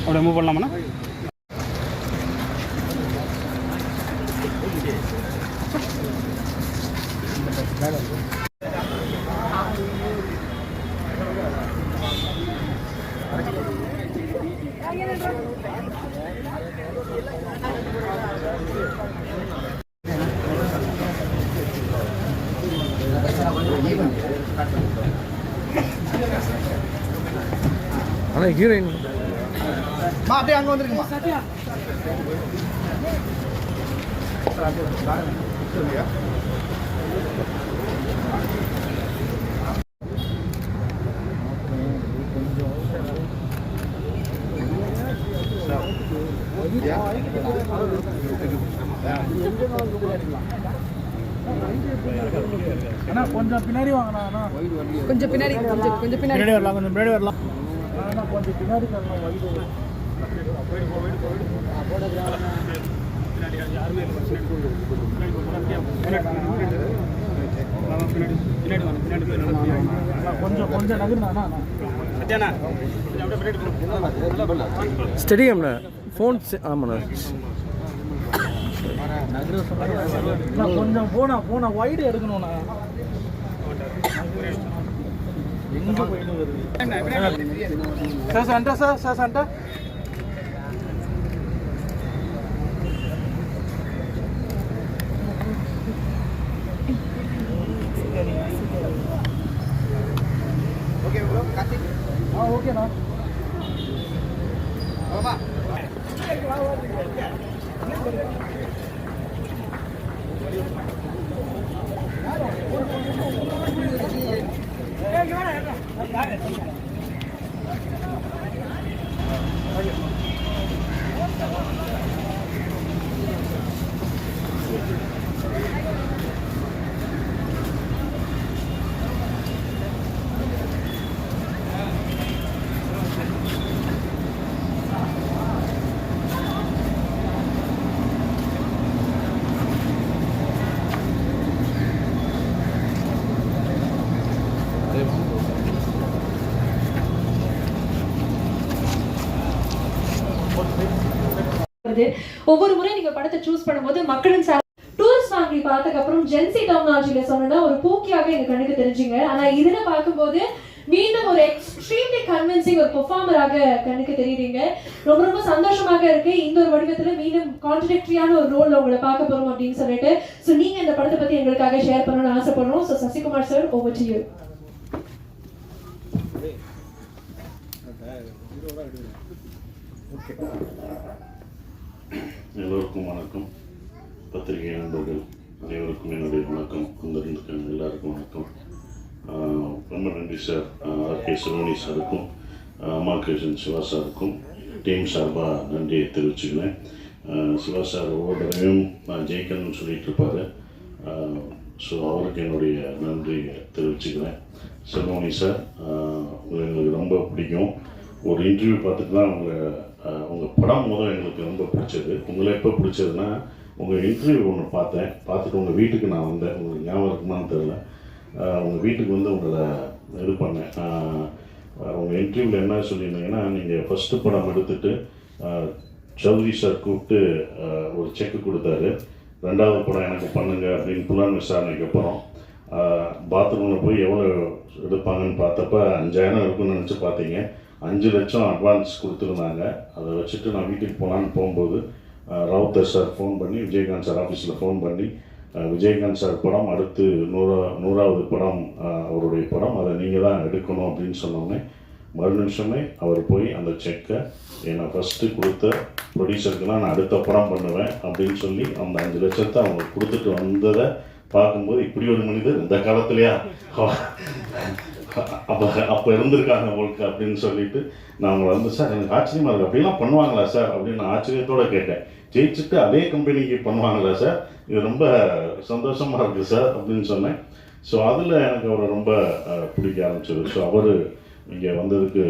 அப்படியே மூவ் பண்ணலாமா? ஆனால் ஹீரோயின் அப்படியே அங்கே வந்துருக்குமா? அண்ணா கொஞ்சம் பின்னாடி வாங்கண்ணா. கொஞ்சம் பின்னாடி வரலாம், கொஞ்சம் பின்னாடி வரலாம். கொஞ்சம் பின்னாடி தரலாம். கொஞ்சம் கொஞ்சம் நகர்ண்ணா. ஸ்டெடியம்ல ஃபோன் ஆமாண்ணா. கொஞ்சம் போனா வைடு எடுக்கணும்ண்ணா. எங்க போயிட்டு வருது sir Shanda okay bro, Karthik. ஓகேண்ணா. ஆமா. ஒவ்வொரு முறை நீங்க படத்தை சூஸ் பண்ணும்போது மக்களின் டூரிஸ்ட் வாங்கி பார்த்ததுக்கு அப்புறம் ஜென்சி டெர்மினாலஜில சொன்னா ஒரு பூக்கியாக எங்க கண்ணுக்கு தெரிஞ்சுங்க. ஆனா இதுல பார்க்கும்போது மீண்டும் ஒரு எக்ஸ்ட்ரீம்லி கன்வின்சிங் ஒரு பெர்ஃபார்மராக கண்ணுக்கு தெரியுறீங்க. ரொம்ப ரொம்ப சந்தோஷமாக இருக்கு. இந்த ஒரு வடிவத்துல மீண்டும் கான்ட்ராடிக்டரியான ஒரு ரோல்ல உங்களை பார்க்க போறோம் அப்படின்னு சொல்லிட்டு சோ நீங்க இந்த படத்தை பத்தி எங்களுக்காக ஷேர் பண்ணணும்னு ஆசைப்படுறோம். So Sasikumar sir, over to you. எல்லோருக்கும் வணக்கம். பத்திரிகை நண்பர்கள் அனைவருக்கும் என்னுடைய வணக்கம். வந்திருந்திருக்க எல்லாருக்கும் வணக்கம். ரொம்ப நன்றி சார். ஆர்கே சரோனி சாருக்கும் அம்மா கிருஷ்ணன் சிவா சாருக்கும் டீம் சார்பாக நன்றியை தெரிவிச்சுக்கிறேன். சிவா சார் ஒவ்வொரு தடவையும் நான் ஜெயிக்கணும்னு சொல்லிட்டு இருப்பார். ஸோ அவருக்கு என்னுடைய நன்றியை தெரிவிச்சுக்கிறேன். சரோனி சார், எங்களுக்கு ரொம்ப பிடிக்கும். ஒரு இன்டர்வியூ பார்த்துட்டு தான் உங்கள் படம் முதல் எங்களுக்கு ரொம்ப பிடிச்சது. உங்களை எப்போ பிடிச்சதுன்னா, உங்கள் இன்டர்வியூ ஒன்று பார்த்துட்டு உங்கள் வீட்டுக்கு நான் வந்தேன். உங்களுக்கு ஞாபகம் இருக்குமான்னு தெரில. உங்கள் வீட்டுக்கு வந்து உங்களை இது பண்ணேன். உங்கள் இன்டர்வியூவில் என்ன சொல்லியிருந்தீங்கன்னா, நீங்கள் ஃபஸ்ட்டு படம் எடுத்துகிட்டு சௌத்ரி சார் கூப்பிட்டு ஒரு செக்கு கொடுத்தாரு. ரெண்டாவது படம் எனக்கு பண்ணுங்க அப்படின்னு புலன் விசாரணைக்கு அப்புறம் பாத்ரூமில் போய் எவ்வளோ எடுப்பாங்கன்னு பார்த்தப்ப 5000 இருக்குன்னு நினச்சி பார்த்தீங்க. 5 லட்சம் அட்வான்ஸ் கொடுத்துருந்தாங்க. அதை வச்சுட்டு நான் வீட்டுக்கு போகலான்னு போகும்போது ராவுத்தர் சார் ஃபோன் பண்ணி, விஜயகாந்த் சார் ஆஃபீஸில் ஃபோன் பண்ணி, விஜயகாந்த் சார் படம் அடுத்து 100வது படம் அவருடைய படம், அதை நீங்கள் தான் எடுக்கணும் அப்படின்னு சொன்னோடனே மறு நிமிஷமே அவர் போய் அந்த செக்கை என்னை ஃபஸ்ட்டு கொடுத்த ப்ரொடியூசருக்குலாம் நான் அடுத்த படம் பண்ணுவேன் அப்படின்னு சொல்லி அந்த 5 லட்சத்தை அவங்க கொடுத்துட்டு வந்ததை பார்க்கும்போது, இப்படி ஒரு மனிதர் இந்த காலத்துலையா அப்போ இருந்திருக்காங்க உங்களுக்கு அப்படின்னு சொல்லிட்டு நான் அவங்களை வந்து சார் எனக்கு ஆச்சரியமாக இருக்குது அப்படிலாம் பண்ணுவாங்களா சார் அப்படின்னு நான் ஆச்சரியத்தோடு கேட்டேன். ஜெயிச்சுட்டு அதே கம்பெனிக்கு பண்ணுவாங்களா சார், இது ரொம்ப சந்தோஷமாக இருக்குது சார் அப்படின்னு சொன்னேன். ஸோ அதில் எனக்கு அவரை ரொம்ப பிடிக்க ஆரம்பிச்சது. ஸோ அவர் இங்கே வந்ததுக்கு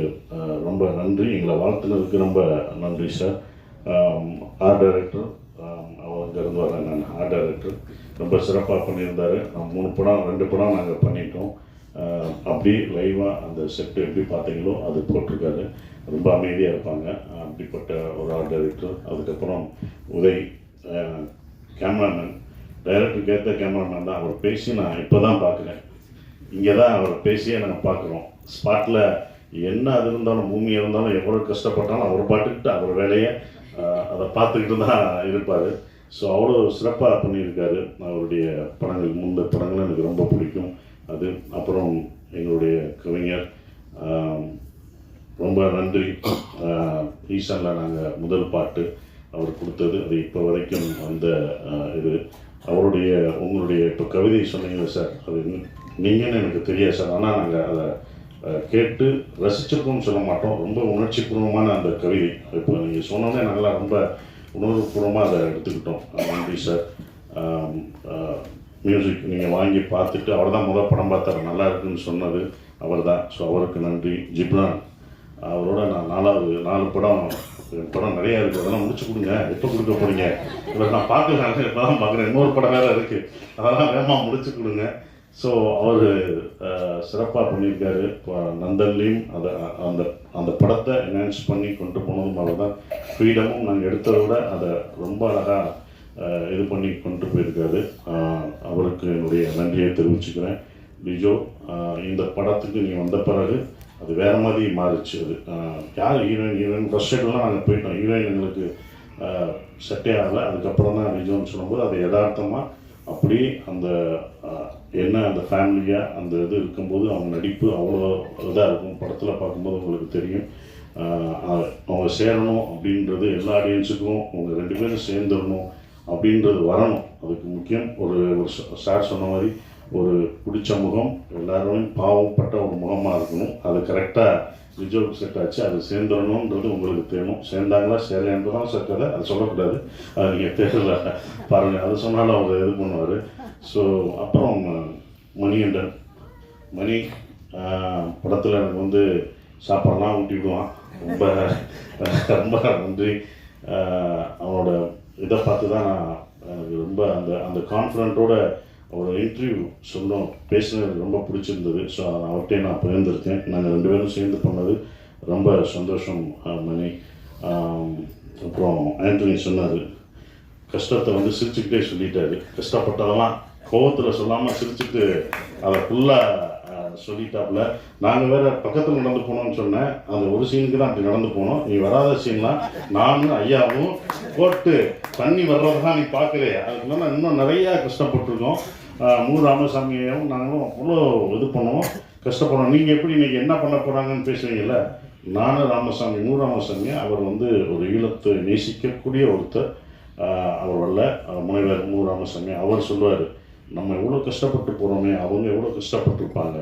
ரொம்ப நன்றி, எங்களை வாழ்த்துனதுக்கு ரொம்ப நன்றி சார். ஆர்ட் டைரக்டர் அவருக்கு இருந்து வரேன் நான். ஆர்ட் டைரக்டர் ரொம்ப சிறப்பாக பண்ணியிருந்தார். 3 படம் 2 படம் நாங்கள் பண்ணிட்டோம். அப்படி லைவாக அந்த செட்டு எப்படி பார்த்தீங்களோ அது போட்டிருக்காரு. ரொம்ப அமைதியாக இருப்பாங்க. அப்படிப்பட்ட ஒரு ஆர்ட் டைரக்டர். அதுக்கப்புறம் உதய் கேமராமேன், டைரக்டருக்கு ஏற்ற கேமராமேன் தான். அவர் பேசி நான் இப்போ தான் பார்க்குறேன். இங்கே தான் அவர் பேசியே நாங்கள் பார்க்குறோம். ஸ்பாட்டில் என்ன அது இருந்தாலும் பூமி இருந்தாலும் எவ்வளோ கஷ்டப்பட்டாலும் அவர் பாட்டுக்கிட்டு அவர் வேலையை அதை பார்த்துக்கிட்டு தான் இருப்பார். ஸோ அவ்வளோ சிறப்பாக பண்ணியிருக்காரு. அவருடைய படங்கள் முந்த படங்கள் எனக்கு ரொம்ப பிடிக்கும் அது. அப்புறம் எங்களுடைய கவிஞர் ரொம்ப நன்றி. ஈசானில் நாங்கள் முதல் பாட்டு அவர் கொடுத்தது, அது இப்போ வரைக்கும் அந்த இது அவருடைய உங்களுடைய இப்போ கவிதை சொன்னீங்க சார், அது நீங்கன்னு எனக்கு தெரியாது சார். ஆனால் நாங்கள் அதை கேட்டு ரசிச்சிருக்கோம்னு சொல்ல மாட்டோம். ரொம்ப உணர்ச்சிபூர்வமான அந்த கவிதை இப்போ நீங்கள் சொன்னோன்னே நல்லா ரொம்ப உணர்வுபூர்வமாக அதை எடுத்துக்கிட்டோம். நன்றி சார். மியூசிக் நீங்கள் வாங்கி பார்த்துட்டு அவர் தான் முதல் படம் பார்த்தார், நல்லா இருக்குன்னு சொன்னது அவர் தான். ஸோ அவருக்கு நன்றி. ஜிப்ரான் அவரோட நான் 4 படம் நிறையா இருக்குது, அதெல்லாம் முடிச்சு கொடுங்க. எப்போ கொடுக்க போகிறீங்க? இவர் நான் பார்க்கல, இப்போ தான் பார்க்குறேன். இன்னொரு படம் வேறு இருக்குது, அதெல்லாம் வேகமாக முடிச்சு கொடுங்க. ஸோ அவர் சிறப்பாக பண்ணியிருக்காரு. இப்போ நந்தன்லேயும் அதை அந்த படத்தை என்ஹான்ஸ் பண்ணி கொண்டு போனதும் அவர் தான். ஃப்ரீடமும் நாங்கள் எடுத்ததை விட அதை ரொம்ப அழகாக இது பண்ணி கொண்டு போயிருக்காரு. அவருக்கு என்னுடைய நன்றியை தெரிவிச்சுக்கிறேன். லிஜோ, இந்த படத்துக்கு நீ வந்த பிறகு அது வேறு மாதிரி மாறிச்சு. அது யார் ஹீரோயின் ஃபர்ஸ்ட் ஷேட்லாம் நாங்கள் போயிட்டோம். ஹீரோயின் எங்களுக்கு செட்டே ஆகலை. அதுக்கப்புறம் தான் லிஜோன்னு சொல்லும்போது அது யதார்த்தமாக அப்படி அந்த என்ன அந்த ஃபேமிலியாக அந்த இது இருக்கும்போது அவங்க நடிப்பு அவ்வளோ இதாக இருக்கும். படத்தில் பார்க்கும்போது உங்களுக்கு தெரியும். அவங்க சேரணும் அப்படின்றது எல்லா ஆடியன்ஸுக்கும் அவங்க 2 பேரும் சேர்ந்துடணும் அப்படின்றது வரணும். அதுக்கு முக்கியம் ஒரு சார் சொன்ன மாதிரி ஒரு பிடிச்ச முகம், எல்லாருமே பாவப்பட்ட ஒரு முகமாக இருக்கணும். அது கரெக்டாக ரிஜோவுக்கு செட் ஆச்சு. அது சேர்ந்துடணுன்றது உங்களுக்கு தேணும். சேர்ந்தாங்களா சேரலைன்றதான் சார் கதை, அது சொல்லக்கூடாது. அது நீங்கள் தேர்தல பாருங்கள், அது சொன்னாலும் அவர் இது பண்ணுவார். ஸோ அப்புறம் மணிகண்டன் மணி படத்தில் எனக்கு வந்து சாப்பாடெல்லாம் ஊட்டி விடுவான். ரொம்ப ரொம்ப நன்றி. அவனோட இதை பார்த்து தான் நான் எனக்கு ரொம்ப அந்த கான்ஃபிடென்ட்டோட ஒரு இன்டர்வியூ சொன்னோம் பேசினது ரொம்ப பிடிச்சிருந்தது. ஸோ அவர்கிட்டே நான் பகிர்ந்திருக்கேன். நாங்கள் 2 பேரும் சேர்ந்து பண்ணது ரொம்ப சந்தோஷம். மணி அப்புறம் ஆண்டனி சொன்னார், கஷ்டத்தை வந்து சிரிச்சுக்கிட்டே சொல்லிட்டாரு. கஷ்டப்பட்டதெல்லாம் கோவத்தில் சொல்லாமல் சிரிச்சுட்டு அதை ஃபுல்லாக சொல்லிட்டாப்புல. நாங்கள் வேறு பக்கத்தில் நடந்து போனோம்னு சொன்னேன். அந்த ஒரு சீனுக்கு தான் அப்படி நடந்து போனோம். நீ வராத சீன்லாம் நானும் ஐயாவும் போட்டு தண்ணி வர்றதெல்லாம் நீ பார்க்கலையே. அதுக்கு மேலே இன்னும் நிறையா கஷ்டப்பட்டுருக்கோம். மு ராமசாமியையும் நாங்களும் அவ்வளோ இது பண்ணுவோம், கஷ்டப்படுவோம். நீங்கள் எப்படி இன்றைக்கி என்ன பண்ண போகிறாங்கன்னு பேசுவீங்கல்ல. நானும் ராமசாமி, மு ராமசாமி அவர் வந்து ஒரு ஈழத்தை நேசிக்கக்கூடிய ஒருத்தர். அவர் வரல, முனைவர் மு ராமசாமி அவர் சொல்லுவார், நம்ம எவ்வளோ கஷ்டப்பட்டு போகிறோமே, அவங்க எவ்வளோ கஷ்டப்பட்டுருப்பாங்க,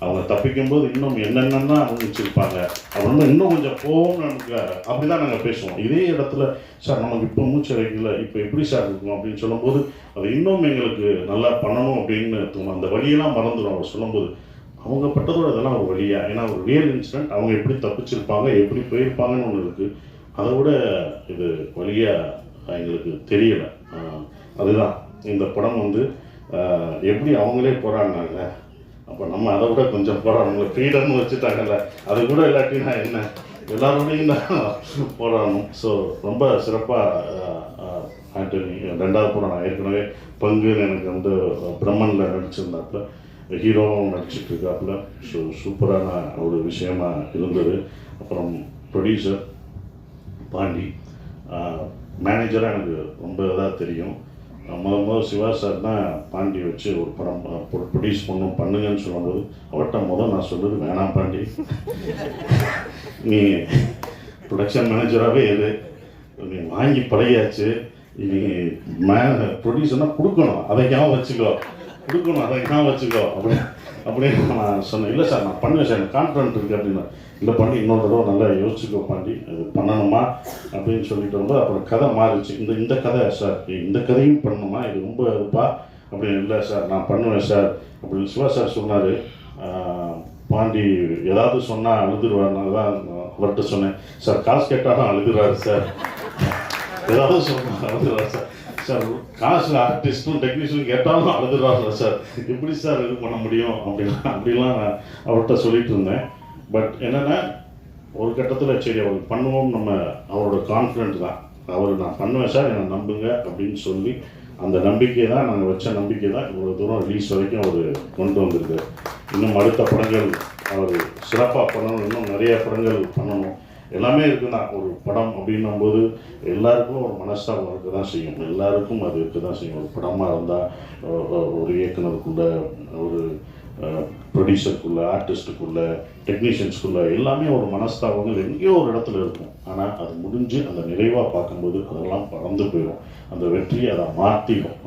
அவங்க தப்பிக்கும்போது இன்னும் என்னென்னா அனுபவிச்சிருப்பாங்க, அவங்க இன்னும் கொஞ்சம் போகணும்னு நமக்கு அப்படி தான் நாங்கள் பேசுவோம். இதே இடத்துல சார் நமக்கு இப்போ மூச்சு வைக்கல, இப்போ எப்படி சார் இருக்கும் அப்படின்னு சொல்லும்போது அது இன்னும் எங்களுக்கு நல்லா பண்ணணும் அப்படின்னு தோணும். அந்த வழியெல்லாம் மறந்துடும் அவர் சொல்லும்போது. அவங்க பட்டதோட இதெல்லாம் ஒரு வழியா, ஏன்னா ஒரு ரியல் இன்சிடென்ட், அவங்க எப்படி தப்பிச்சிருப்பாங்க எப்படி போயிருப்பாங்கன்னு ஒன்று இருக்குது. அதை விட இது வழியாக எங்களுக்கு தெரியலை. அதுதான் இந்த படம் வந்து எப்படி அவங்களே போராடினாங்க, அப்போ நம்ம அதை விட கொஞ்சம் போராடணும். ஃப்ரீடம்னு வச்சுட்டாங்கல்ல, அது கூட இல்லாட்டினா என்ன, எல்லாரோடையும் தான் போராடணும். ஸோ ரொம்ப சிறப்பாக ஆண்டனி 2வது படம் நான் ஏற்கனவே பங்குன்னு எனக்கு வந்து பிரம்மனில் நடிச்சிருந்தாப்புல, ஹீரோவும் நடிச்சிட்டு இருக்காப்புல. ஸோ சூப்பரான ஒரு விஷயமா இருந்தது. அப்புறம் ப்ரொடியூசர் பாண்டி, மேனேஜராக எனக்கு ரொம்ப இதாக தெரியும். முதல் சிவா சார் தான் பாண்டி வச்சு ஒரு படம் ப்ரொடியூஸ் பண்ணுங்கன்னு சொல்லும்போது அவர்கிட்ட நான் சொல்லுது, வேணாம் பாண்டி, நீ ப்ரொடக்ஷன் மேனேஜராகவே எது, நீ வாங்கி பழகியாச்சு, நீ ப்ரொடியூசர்னா கொடுக்கணும், அதை ஏன் வச்சுக்கோ, கொடுக்கணும், அதை நான் வச்சுக்கோ அப்படின்னு நான் சொன்னேன். இல்லை சார் நான் பண்ணுவேன் சார், எனக்கு கான்ஃபிடன்ட் இருக்குது அப்படின்னா. இல்லை பண்ணி இன்னொரு தடவை நல்லா யோசிச்சுக்கோ பாண்டி, அது பண்ணணுமா அப்படின்னு சொல்லிட்டு வந்து அப்புறம் கதை மாறிச்சு. இந்த கதை சார், இந்த கதையும் பண்ணணுமா, இது ரொம்ப இதுப்பா அப்படின்னு. இல்லை சார் நான் பண்ணுவேன் சார் அப்படின்னு சிவா சார் சொன்னார். பாண்டி ஏதாவது சொன்னால் அழுதுருவார்னால தான் அவர்கிட்ட சொன்னேன். சார் காசு கேட்டாலும் அழுதுறாரு சார், ஏதாவது சொன்னால் அழுதுறாரு சார். சார் காசு ஆர்டிஸ்ட்டும் டெக்னீஷியனும் கேட்டாலும் அழுதுறாருல சார், எப்படி சார் இது பண்ண முடியும் அப்படிலாம் நான் அவர்கிட்ட சொல்லிட்டு இருந்தேன். பட் என்னென்னா ஒரு கட்டத்தில் சரி அவருக்கு பண்ணுவோம், நம்ம அவரோட கான்ஃபிடென்ட் தான். அவர் நான் பண்ணுவேன் சார் என்னை நம்புங்க அப்படின்னு சொல்லி அந்த நம்பிக்கை தான், நாங்கள் வச்ச நம்பிக்கை தான் இவ்வளோ தூரம் ரிலீஸ் வரைக்கும் அவர் கொண்டு வந்திருக்கு. இன்னும் அடுத்த படங்கள் அவர் சிறப்பாக பண்ணணும், இன்னும் நிறைய படங்கள் பண்ணணும், எல்லாமே இருக்குன்னா. ஒரு படம் அப்படின்னும் போது எல்லாருக்கும் ஒரு மனஸ்தாபம் இருக்க தான் செய்யும், எல்லாருக்கும் அது இருக்க தான் செய்யும். ஒரு படமாக இருந்தால் ஒரு இயக்குனருக்குள்ள, ஒரு ப்ரொடியூசருக்குள்ள, ஆர்டிஸ்ட்டுக்குள்ள, டெக்னீஷியன்ஸ்குள்ள எல்லாமே ஒரு மனஸ்தாபங்கள் எங்கேயோ ஒரு இடத்துல இருக்கும். ஆனால் அது முடிஞ்சு அந்த நிறைவாக பார்க்கும்போது அதெல்லாம் பறந்து போயிடும், அந்த வெற்றியை அதை மாற்றிடும்.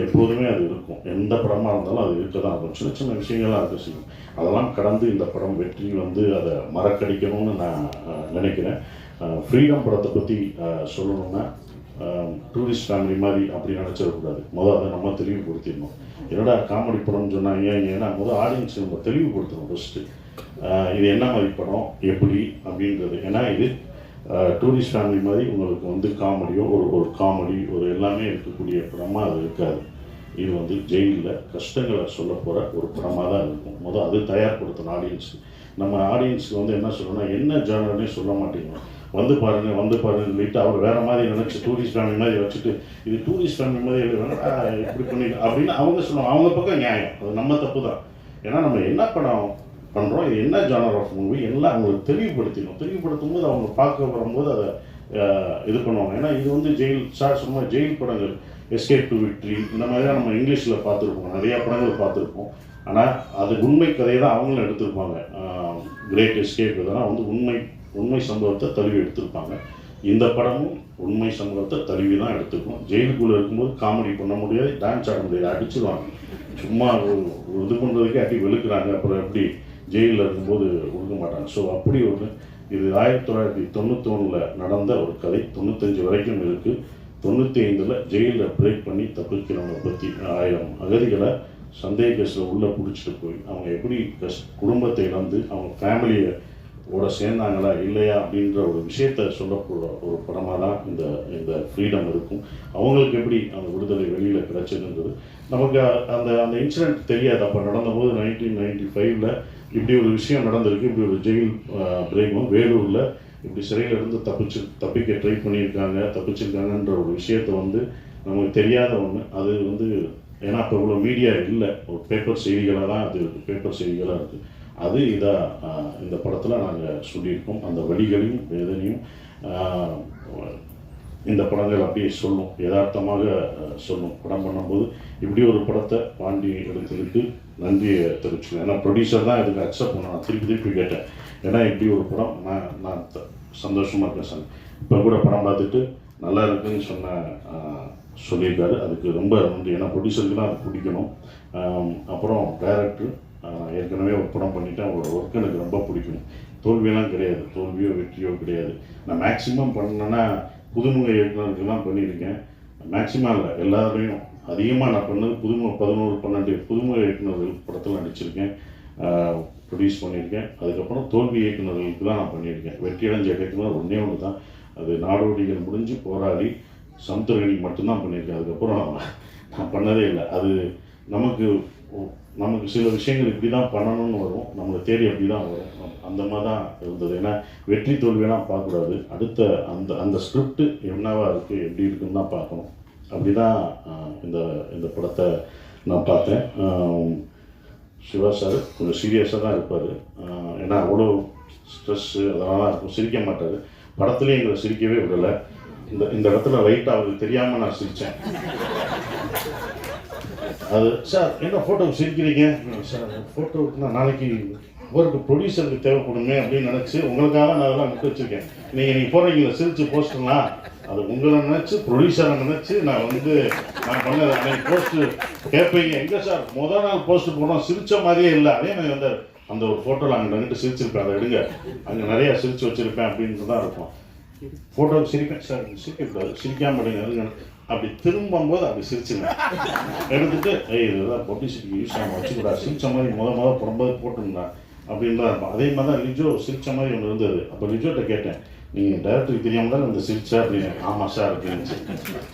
எப்போதுமே அது இருக்கும், எந்த படமாக இருந்தாலும் அது இருக்க தான் இருக்கும். சின்ன சின்ன விஷயங்கள்லாம் இருக்க செய்யும். அதெல்லாம் கடந்து இந்த படம் வெற்றி வந்து அதை மறக்கடிக்கணும்னு நான் நினைக்கிறேன். ஃப்ரீடம் படத்தை பற்றி சொல்லணும்னா டூரிஸ்ட் ஃபேமிலி மாதிரி அப்படி நினச்சிடக்கூடாது. அதை நம்ம தெளிவுபடுத்திடணும். என்னடா காமெடி படம்னு சொன்னாங்க, ஏன்னா ஆடியன்ஸ் நம்ம தெளிவுபடுத்தணும் ஃபஸ்ட்டு. இது என்ன மாதிரி படம் எப்படி அப்படின்றது. ஏன்னா இது டூரிஸ்ட் ஃபேமிலி மாதிரி உங்களுக்கு வந்து காமெடியோ ஒரு காமெடி ஒரு எல்லாமே இருக்கக்கூடிய படமாக அது இருக்காது. இது வந்து ஜெயிலில் கஷ்டங்களை சொல்ல போகிற ஒரு படமாக தான் இருக்கும். அது தயார்படுத்தணும் ஆடியன்ஸுக்கு. நம்ம ஆடியன்ஸுக்கு வந்து என்ன சொல்லணும்னா, என்ன ஜானர்னே சொல்ல மாட்டேங்கிறோம். வந்து பாருங்கன்னு சொல்லிட்டு அவர் வேறு மாதிரி நினச்சி டூரிஸ்ட் ஃபேமிலி மாதிரி வச்சுட்டு இது டூரிஸ்ட் ஃபேமிலி மாதிரி இப்படி பண்ணி அப்படின்னு அவங்க சொல்லுவாங்க. அவங்க பக்கம் நியாயம், அது நம்ம தப்பு தான். ஏன்னா நம்ம என்ன படம் பண்ணுறோம், இது என்ன ஜானர் ஆஃப் மூவி எல்லாம் அவங்களுக்கு தெளிவுபடுத்தும் போது அவங்க பார்க்க வரும்போது அதை இது பண்ணுவாங்க. ஏன்னா இது வந்து ஜெயில் சார் சொன்ன ஜெயில் படங்கள், எஸ்கேப் டு விக்ட்ரி, இந்த மாதிரி தான் நம்ம இங்கிலீஷில் பார்த்துருப்போம், நிறையா படங்கள் பார்த்துருப்போம். ஆனால் அது உண்மை கதையை தான் அவங்களும் எடுத்திருப்பாங்க. கிரேட் எஸ்கேப் இதெல்லாம் வந்து உண்மை சம்பவத்தை தழுவி எடுத்திருப்பாங்க. இந்த படமும் உண்மை சம்பவத்தை தழுவி தான் எடுத்துருக்கோம். ஜெயிலுக்குள்ளே இருக்கும்போது காமெடி பண்ண முடியாது, டான்ஸ் ஆட முடியாது, அடிச்சிடுவாங்க. சும்மா இது பண்ணுறதுக்கே அடி வெளுக்கிறாங்க. அப்புறம் எப்படி ஜெயிலில் இருக்கும்போது கொடுக்க மாட்டாங்க. ஸோ அப்படி ஒன்று இது 1991 நடந்த ஒரு கதை. 95 வரைக்கும் இருக்குது. 95 ஜெயிலில் பிரேக் பண்ணி தப்பிக்கிறவங்களை பற்றி 1000 அகதிகளை சந்தேக கேஸில் உள்ளே பிடிச்சிட்டு போய் அவங்க எப்படி குடும்பத்தை இழந்து அவங்க ஃபேமிலியை சேர்ந்தாங்களா இல்லையா அப்படின்ற ஒரு விஷயத்தை சொல்லக்கூடிய ஒரு படமாக தான் இந்த ஃப்ரீடம் இருக்கும். அவங்களுக்கு எப்படி அந்த விடுதலை வெளியில் கிடைச்சதுன்றது நமக்கு அந்த இன்சிடென்ட் தெரியாது. அப்போ நடந்தபோது 1995 இப்படி ஒரு விஷயம் நடந்திருக்கு, இப்படி ஒரு ஜெயில் பிரேக்கும் வேலூரில் இப்படி சிறையிலிருந்து தப்பிக்க ட்ரை தப்பிச்சிருக்காங்கன்ற ஒரு விஷயத்தை வந்து நமக்கு தெரியாத ஒன்று. அது வந்து ஏன்னா இப்போ இவ்வளோ மீடியா இல்லை, ஒரு பேப்பர் செய்திகளாக தான் அது இருக்குது, பேப்பர் செய்திகளாக இருக்குது. அது இதாக இந்த படத்தில் நாங்கள் சொல்லியிருக்கோம். அந்த வழிகளையும் வேதனையும் இந்த படங்கள் அப்படியே சொல்லும், யதார்த்தமாக சொல்லும். படம் பண்ணும்போது இப்படி ஒரு படத்தை பாண்டி எடுத்ததுக்கு நன்றியை தெரிவிச்சுக்கேன். ஏன்னா ப்ரொடியூசர் தான் இதுக்கு அக்செப்ட் பண்ண. நான் திருப்பி கேட்டேன், ஏன்னா இப்படி ஒரு படம் நான் சந்தோஷமாக இருக்கேன் சார். இப்போ கூட படம் பார்த்துட்டு நல்லா இருக்குன்னு சொல்லியிருக்காரு. அதுக்கு ரொம்ப நன்றி. ஏன்னா ப்ரொடியூசருக்கு தான் அது பிடிக்கணும். அப்புறம் டைரக்டர் ஏற்கனவே ஒரு படம் பண்ணிவிட்டேன், அவரோட ஒர்க் எனக்கு ரொம்ப பிடிக்கும். தோல்வியெல்லாம் கிடையாது, தோல்வியோ வெற்றியோ கிடையாது. நான் மேக்ஸிமம் பண்ணேன்னா புதுமுக இயக்குனருக்கெல்லாம் பண்ணியிருக்கேன். மேக்ஸிமம் இல்லை, எல்லாரையும் அதிகமாக நான் பண்ணது 11-12 புதுமுக இயக்குனர்கள் படத்தில் நடிச்சிருக்கேன், ப்ரொடியூஸ் பண்ணியிருக்கேன். அதுக்கப்புறம் தோல்வி இயக்குனர்களுக்கு தான் நான் பண்ணியிருக்கேன். வெற்றி அடைஞ்ச இயக்குனர் ஒன்றே ஒன்று தான், அது நாடோடிகள் முடிஞ்சு போராடி சமுத்திரகனி மட்டும்தான் பண்ணியிருக்கேன். அதுக்கப்புறம் நான் பண்ணதே இல்லை. அது நமக்கு சில விஷயங்கள் இப்படி தான் பண்ணணும்னு வரும், நம்மளை தேடி அப்படி தான் வரும். அந்த மாதிரி தான் இருந்தது. ஏன்னா வெற்றி தோல்வியெல்லாம் பார்க்கக்கூடாது, அடுத்த அந்த ஸ்கிரிப்ட் என்னவாக இருக்குது எப்படி இருக்குன்னு தான் பார்க்கணும். அப்படி தான் இந்த படத்தை நான் பார்த்தேன். சிவா சார் கொஞ்சம் சீரியஸாக தான் இருப்பார். ஏன்னா அவ்வளோ ஸ்ட்ரெஸ்ஸு அதெல்லாம் தான் இருக்கும், சிரிக்க மாட்டார். படத்துலேயே எங்களை சிரிக்கவே விடலை. இந்த இடத்துல லைட்டாக அவருக்கு தெரியாமல் நான் சிரித்தேன். அது சார் என்ன ஃபோட்டோவுக்கு சிரிக்கிறீங்க சார், ஃபோட்டோவுக்கு நான் நாளைக்கு ஒர்க்கு ப்ரொடியூசருக்கு தேவைப்படுமே அப்படின்னு நினச்சி உங்களுக்காக நான் அதெல்லாம் விட்டு வச்சுருக்கேன். நீங்கள் போடுறீங்களா சிரித்து போஸ்டர்லாம், அது உங்களை நினச்சி ப்ரொடியூசரை நினச்சி நான் பண்ணது. அன்னைக்கு போஸ்ட்டு கேட்பீங்க, எங்கே சார் முதல் நாள் போஸ்ட்டு போனோம் சிரித்த மாதிரியே இல்லை. அதே மாதிரி அந்த ஒரு ஃபோட்டோவில் அங்கே நின்றுட்டு சிரிச்சிருப்பேன், அதை எடுங்க, அங்கே நிறையா சிரித்து வச்சுருப்பேன் அப்படின்ட்டு தான் இருக்கும். ஃபோட்டோவுக்கு சிரிப்பேன், சார் சிரிக்கக்கூடாது, சிரிக்காமல் எடுங்க, அப்படி திரும்பும்போது அப்படி சிரிச்சுங்க எடுத்துட்டு இதுதான் பப்ளிசிட்டிக்கு யூஸ் ஆகும் வச்சுக்கூடாது, சிரித்த மாதிரி புறம்போது போட்டுருந்தா அப்படின்னு தான் இருக்கும். அதே மாதிரி தான் லிஜோ சிரித்த மாதிரி ஒன்று இருந்தது. அப்போ லிஜோட்ட கேட்டேன், நீங்கள் டைரக்டருக்கு தெரியாமல் தான் அந்த சிரிச்சா அப்படின்னு. ஆமாம் சார் அப்படின்னு.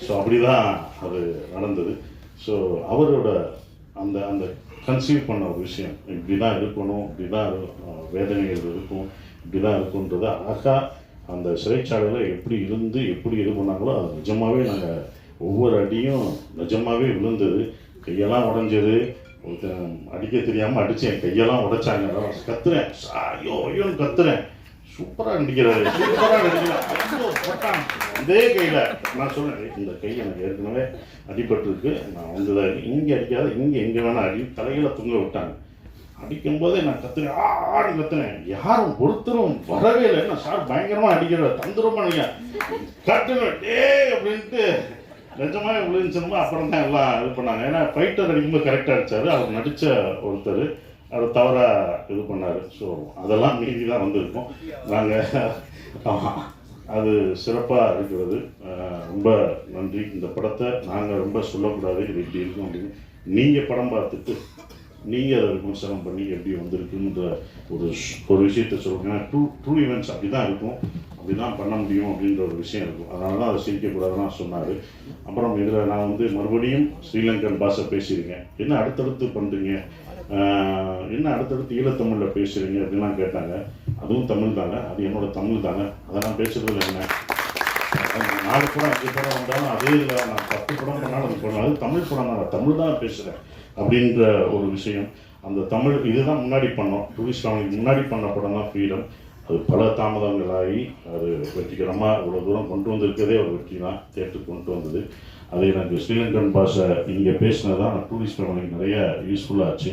ஸோ அப்படி தான் அது நடந்தது. ஸோ அவரோட அந்த அந்த கன்சீவ் பண்ண ஒரு விஷயம், இப்படி தான் இருக்கணும், இப்படி தான் வேதனைகள் இருக்கும், இப்படி தான் இருக்குன்றது அழகாக அந்த சிறைச்சாலையில் எப்படி இருந்து எப்படி இது பண்ணாங்களோ அது நிஜமாகவே நாங்கள் ஒவ்வொரு அடியும் நிஜமாகவே விழுந்தது. கையெல்லாம் உடஞ்சது, அடிக்க தெரியாமல் அடித்து என் கையெல்லாம் உடைச்சாங்க. கத்துறேன், ஐயோ ஐயோன்னு கத்துறேன். சூப்பராக நடிக்கிறாரு, சூப்பராக நடிக்கிறார் போட்டான் இதே கையில். நான் சொன்னேன், இந்த கை எனக்கு ஏற்கனவே அடிபட்டுருக்கு, நான் இங்கே அடிக்காத எங்கே வேணால் அடி. தலையில் தொங்க விட்டாங்க. அடிக்கும்போதே நான் கத்துறேன், ஆடு கத்துனேன். யாரும் ஒருத்தரும் வரவே இல்லை. என்ன சார் பயங்கரமாக அடிக்கிறார், தந்துரமாக நீங்கள் கட்டுவேன் டே அப்படின்ட்டு நிஜமாக விழுந்துச்சுமா. அப்புறம் தான் எல்லாம் இது பண்ணாங்க. ஏன்னா ஃபைட்டர் அடிக்கும்போது கரெக்டாக அடித்தார். அவர் நடித்த ஒருத்தர் அவர் தவறாக இது பண்ணார். ஸோ அதெல்லாம் மீதி தான் வந்திருக்கோம். நாங்கள் அது சிறப்பாக இருக்கிறது. ரொம்ப நன்றி. இந்த படத்தை நாங்கள் ரொம்ப சொல்லக்கூடாது, இது எப்படி இருக்கும் அப்படின்னு. நீங்கள் படம் பார்த்துட்டு நீங்கள் அதை விமர்சனம் பண்ணி எப்படி வந்திருக்குன்ற ஒரு விஷயத்தை சொல்லுங்க. ட்ரூ ஈவெண்ட்ஸ் அப்படி தான் இருக்கும், அப்படி தான் பண்ண முடியும் அப்படின்ற ஒரு விஷயம் இருக்கும். அதனால தான் அதை சிரிக்கக்கூடாதுன்னு சொன்னார். அப்புறம் இதில் நான் மறுபடியும் ஸ்ரீலங்கன் பாஷை பேசியிருக்கேன், என்ன அடுத்தடுத்து பண்ணுறீங்க, என்ன அடுத்தடுத்து ஈழத்தமிழில் பேசுகிறீங்க அப்படின்லாம் கேட்டாங்க. அதுவும் தமிழ் தாங்க, அது என்னோட தமிழ் தாங்க, அதை நான் பேசுகிறதுல என்ன 4 படம் 5 படம் வந்தாலும் அதே இதில் நான் 10 படம் பண்ணாலும் அது பண்ணுவேன். அது தமிழ் படம் தான், நான் தமிழ் தான் பேசுகிறேன் அப்படின்ற ஒரு விஷயம். அந்த தமிழ் இதுதான் முன்னாடி பண்ணோம், டூரிஸ்ட் ஃபேமிலிக்கு முன்னாடி பண்ண படம் தான் ஃப்ரீடம். அது பல தாமதங்களாகி அது வெற்றிகரமாக இவ்வளோ தூரம் கொண்டு வந்திருக்கதே ஒரு வெற்றி தான், தேட்டருக்கு கொண்டு வந்தது. அது எனக்கு ஸ்ரீலங்கன் பாஷை இங்கே பேசினதான் டூரிஸ்ட் ஃபேமிலிக்கு நிறைய யூஸ்ஃபுல்லாக ஆச்சு.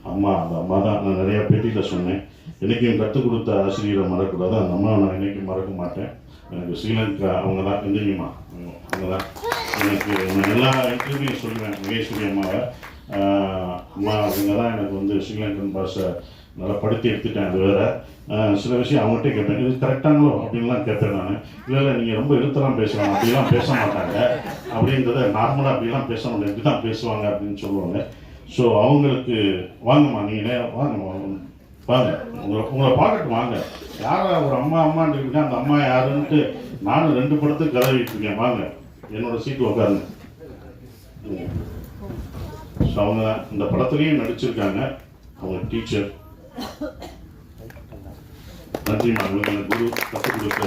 அந்த அம்மா தான் நான் நிறையா பேட்டியில் சொன்னேன், எனக்கும் கற்றுக் கொடுத்த ஆசிரியரை மறக்கக்கூடாது, அந்த அம்மாவை நான் என்றைக்கும் மறக்க மாட்டேன். எனக்கு ஸ்ரீலங்கா அவங்க தான் எந்திரிங்கம்மா, அவங்க தான் எனக்கு எல்லா இன்டர்வியூ சொல்லுவேன். மகேஸ்வரி அம்மாவை அம்மா அவங்க தான் எனக்கு ஸ்ரீலங்கன் பாஷை நல்லா படுத்தி எடுத்துட்டேன். அது வேறு சில விஷயம் அவங்ககிட்ட கேட்பேன், இது கரெக்டாங்களோ அப்படின்லாம் கேட்பேன் நான். இல்லை நீங்கள் ரொம்ப எழுத்தெல்லாம் பேசுவாங்க, அப்படிலாம் பேச மாட்டாங்க அப்படின்றத நார்மலாக அப்படிலாம் பேச மாட்டாங்க, இப்படி தான் பேசுவாங்க அப்படின்னு சொல்லுவாங்க. ஸோ அவங்களுக்கு வாங்கம்மா, நீங்கள் வாங்க, உங்களை பார்க்கட்டு வாங்க, யாரா ஒரு அம்மான்னு இருக்கேன், அந்த அம்மா யாருன்ட்டு நானும் 2 படத்துக்கு கதவிட்டு இருக்கேன், வாங்க என்னோட சீட்டு உட்காருங்க. ஸோ அவங்க இந்த படத்துலேயும் நடிச்சிருக்காங்க, அவங்க டீச்சர். நன்றிம்மா, அவங்களுக்கு எனக்கு குரு கற்றுக் கொடுத்த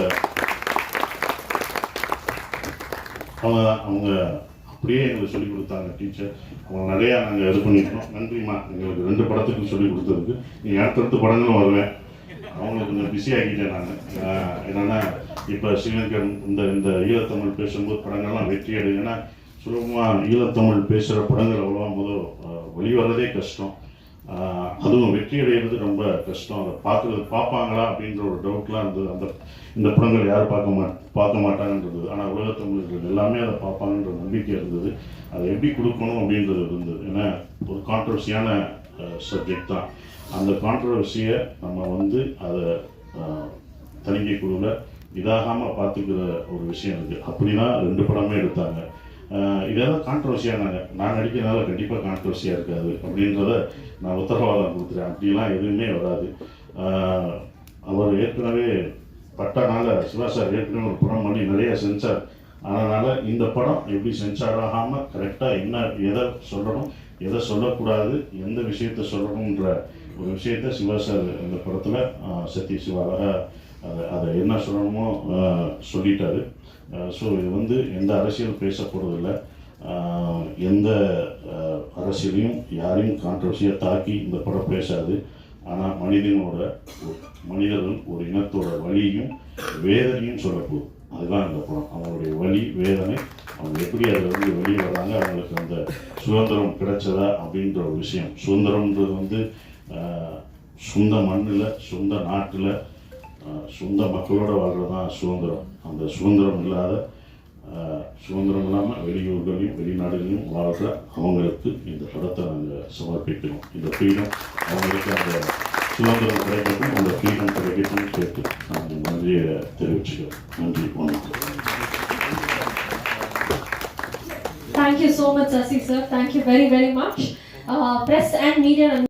அவங்க தான். அவங்க அப்படியே எங்களுக்கு சொல்லிக் கொடுத்தாங்க டீச்சர். அவங்க நிறையா நாங்கள் இது பண்ணியிருக்கோம். நன்றிம்மா, எங்களுக்கு 2 படத்துக்கு சொல்லிக் கொடுத்ததுக்கு. நீங்கள் அடுத்தடுத்து படங்களும் வருவேன். அவங்களுக்கு கொஞ்சம் பிஸி ஆகிட்டேன் நான். என்னென்னா இப்போ ஸ்ரீலங்கன் இந்த ஈழத்தமிழ் பேசும்போது படங்கள்லாம் வெற்றி அடையும். ஏன்னா சுலபமாக ஈழத்தமிழ் பேசுகிற படங்கள் அவ்வளோ வெளிவரதே கஷ்டம். அதுவும் வெற்றி அடைகிறது ரொம்ப கஷ்டம். அதை பார்ப்பாங்களா அப்படின்ற ஒரு டவுட்லாம் இருந்தது. இந்த படங்கள் யார் பார்க்க மாட்டாங்கன்றது. ஆனால் உலகத்தமிழர்கள் எல்லாமே அதை பார்ப்பாங்கன்ற நம்பிக்கை இருந்தது. அதை எப்படி கொடுக்கணும் அப்படின்றது இருந்தது. ஏன்னா ஒரு கான்ட்ரவர்சியான சப்ஜெக்ட் தான். அந்த கான்ட்ரவர்சியை நம்ம அதை தணிக்கை குழுவில் இதாகாமல் பார்த்துக்கிற ஒரு விஷயம் இருக்குது. அப்படி தான் 2 படமே எடுத்தாங்க. இதெல்லாம் கான்ட்ரவர்சியானாங்க, நான் நடிக்கிறதுனால கண்டிப்பாக கான்ட்ரவர்சியாக இருக்காது அப்படின்றத நான் உத்தரவாதம் கொடுத்துறேன். அப்படிலாம் எதுவுமே வராது. அவர் ஏற்கனவே பட்டனால சிவா சார் ஏற்கனவே ஒரு படம் பண்ணி நிறைய சென்சார் அதனால் இந்த படம் எப்படி சென்சார் ஆகாமல் கரெக்டாக எதை சொல்லணும், எதை சொல்லக்கூடாது, எந்த விஷயத்தை சொல்லணுன்ற ஒரு விஷயத்தை சிவா சார் இந்த படத்தில் சத்ய சிவா அதை என்ன சொல்லணுமோ சொல்லிட்டாரு. ஸோ இது எந்த அரசியல் பேச போகிறதில்ல, எந்த அரசியலையும் யாரையும் கான்ட்ரவர்சியாக தாக்கி இந்த படம் பேசாது. ஆனால் மனிதர்கள் ஒரு இனத்தோட வலியையும் வேதனையும் சொல்லப்போகுது. அதுதான் இந்த படம். அவங்களுடைய வலி வேதனை, அவங்க எப்படி அதில் வெளியே வர்றாங்க, அவங்களுக்கு அந்த சுதந்திரம் கிடைச்சதா அப்படின்ற ஒரு விஷயம். சுதந்திரம்ன்றது சொந்த மண்ணில் சொந்த நாட்டில் சொந்த மக்களோட வாழ்கிறது தான் சுதந்திரம். அந்த சுதந்திரம் இல்லாமல் வெளியூர்களையும் வெளிநாடுகளையும் வாழ்கிற அவங்களுக்கு இந்த படத்தை நாங்கள் சமர்ப்பிக்கிறோம். இந்த ஃப்ரீடம் அவங்களுக்கு அந்த சுதந்திரம் கிடைக்கட்டும், அந்த ஃப்ரீடம் கிடைக்கட்டும் கேட்டு நாங்கள் நன்றியை தெரிவிச்சுக்கிறோம். நன்றி, வணக்கம். Thank you so much, Sasi sir. Thank you very, very much. Press and media.